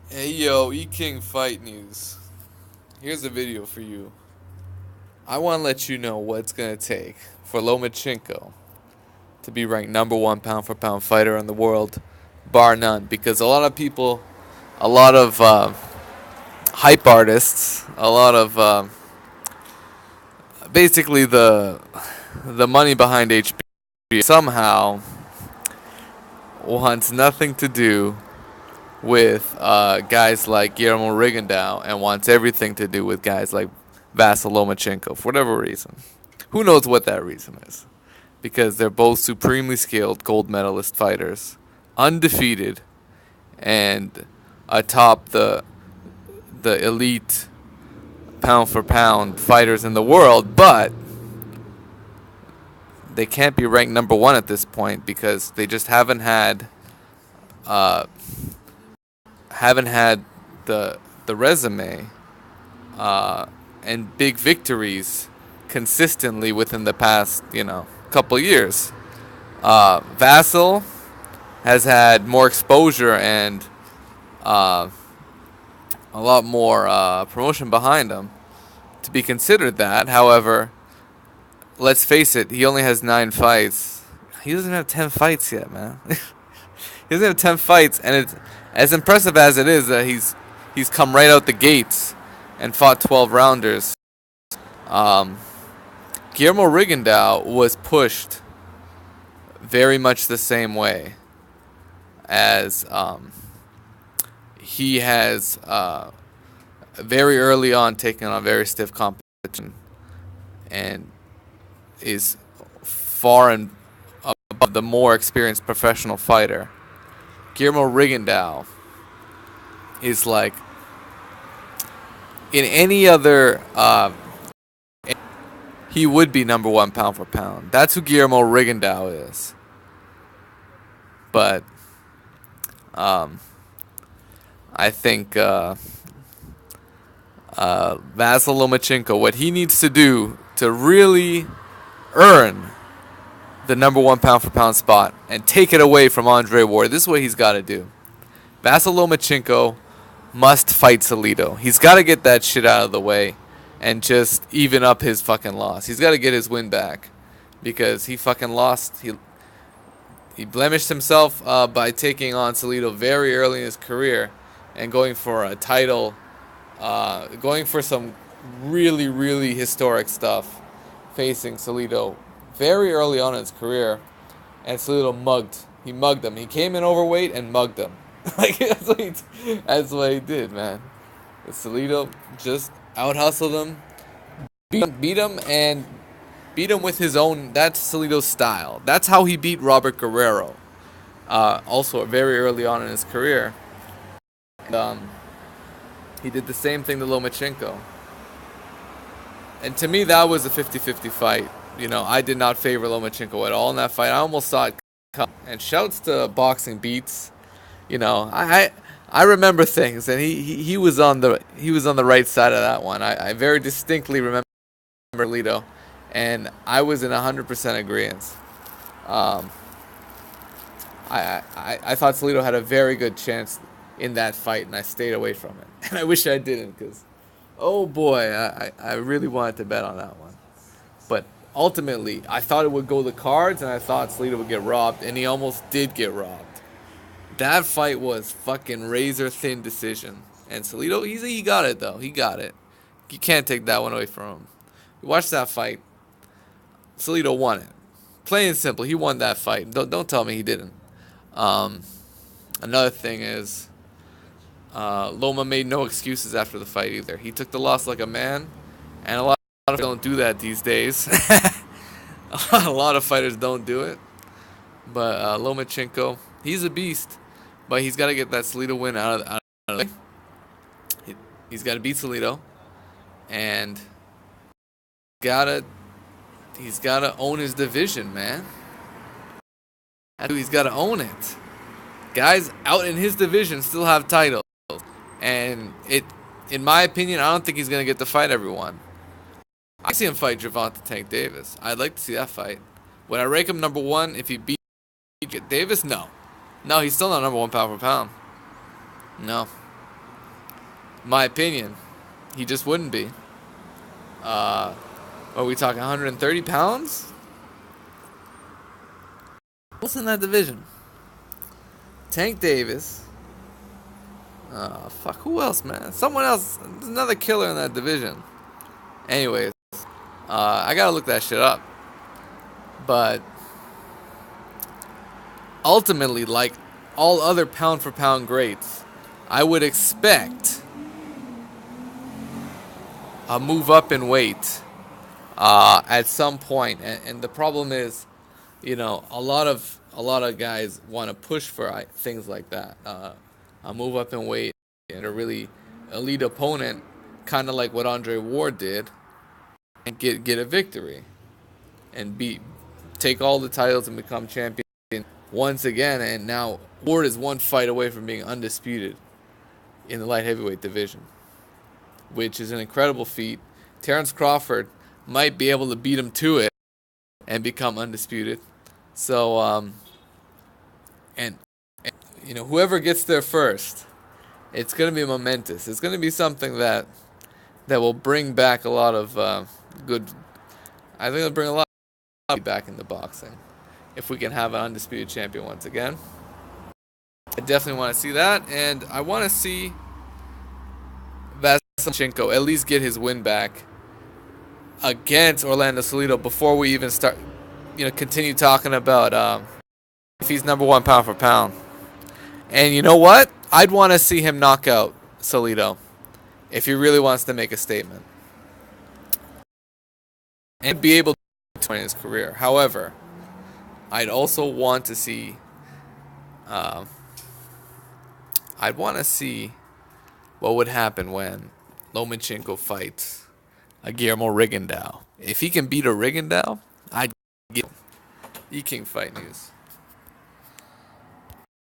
Hey yo, E-King Fight News. Here's a video for you. I want to let you know what it's going to take for Lomachenko to be ranked number one pound for pound fighter in the world, bar none. Because a lot of people, a lot of hype artists, a lot of basically the money behind HB somehow wants nothing to do with guys like Guillermo Rigondeaux and wants everything to do with guys like Vasyl Lomachenko for whatever reason. Who knows what that reason is? Because they're both supremely skilled gold medalist fighters, undefeated, and atop the elite pound for pound fighters in the world, but they can't be ranked number one at this point because they just uh, haven't had the resume and big victories consistently within the past couple years. Vasyl has had more exposure and uh, a lot more promotion behind him to be considered that. However, let's face it, he only has 9 fights. He doesn't have 10 fights yet, man. He doesn't have 10 fights, and it's as impressive as it is that he's come right out the gates and fought 12 rounders. Um, Guillermo Rigondeaux was pushed very much the same way as he has very early on taken on very stiff competition and is far and above the more experienced professional fighter. Guillermo Rigondeaux is like in any other he would be number one pound for pound. That's who Guillermo Rigondeaux is. But I think Vasyl Lomachenko, what he needs to do to really earn the number one pound for pound spot and take it away from Andre Ward, this is what he's got to do. Vasyl Lomachenko must fight Salido. He's got to get that shit out of the way and just even up his fucking loss. He's got to get his win back because he fucking lost. He blemished himself by taking on Salido very early in his career and going for a title, going for some really, really historic stuff, facing Salido very early on in his career, and Salido mugged. He mugged him. He came in overweight and mugged him. Like that's what he did, man. Salido just out hustled him, beat him, and beat him with his own. That's Salido's style. That's how he beat Robert Guerrero. Also, very early on in his career, and, he did the same thing to Lomachenko. And to me, that was a 50-50 fight. I did not favor Lomachenko at all in that fight. I almost saw it come. And shouts to Boxing Beats. I remember things, and he was on the right side of that one. I very distinctly remember Salido, and I was in 100% agreement. I thought Salido had a very good chance in that fight, and I stayed away from it. And I wish I didn't, because, oh boy, I really wanted to bet on that one. But ultimately, I thought it would go the cards, and I thought Salido would get robbed, and he almost did get robbed. That fight was fucking razor thin decision. And Salido, he got it, though. He got it. You can't take that one away from him. You watch that fight. Salido won it. Plain and simple, he won that fight. Don't tell me he didn't. Another thing is, Loma made no excuses after the fight either. He took the loss like a man, and a lot of people don't do that these days. A lot of fighters don't do it. But Lomachenko, he's a beast. But he's got to get that Salido win out of the way. He's got to beat Salido. And he's got to own his division, man. He's got to own it. Guys out in his division still have titles. And in my opinion, I don't think he's going to get to fight everyone. I see him fight Gervonta Tank Davis. I'd like to see that fight. Would I rank him number one if he beat Davis? No. No, he's still not number one pound for pound. No. my opinion, he just wouldn't be. Are we talking 130 pounds? What's in that division? Tank Davis. Fuck, who else, man? Someone else. There's another killer in that division. Anyways, I gotta look that shit up. But ultimately, like all other pound for pound greats, I would expect a move up in weight at some point. And the problem is, you know, a lot of guys want to push for things like that. A move up in weight and a really elite opponent, kind of like what Andre Ward did, and get a victory and take all the titles and become champion once again. And now Ward is one fight away from being undisputed in the light heavyweight division, which is an incredible feat. Terence Crawford might be able to beat him to it and become undisputed. So, and you know, whoever gets there first, it's going to be momentous. It's going to be something that will bring back a lot of good. I think it'll bring a lot of back into boxing if we can have an undisputed champion once again. I definitely want to see that, and I want to see Vasyl Lomachenko at least get his win back against Orlando Salido before we even start, continue talking about if he's number one pound for pound. And you know what? I'd want to see him knock out Salido if he really wants to make a statement and be able to win his career. However, I'd also want to see what would happen when Lomachenko fights a Guillermo Rigondeaux. If he can beat a Rigondeaux, I'd give him E-King Fight News.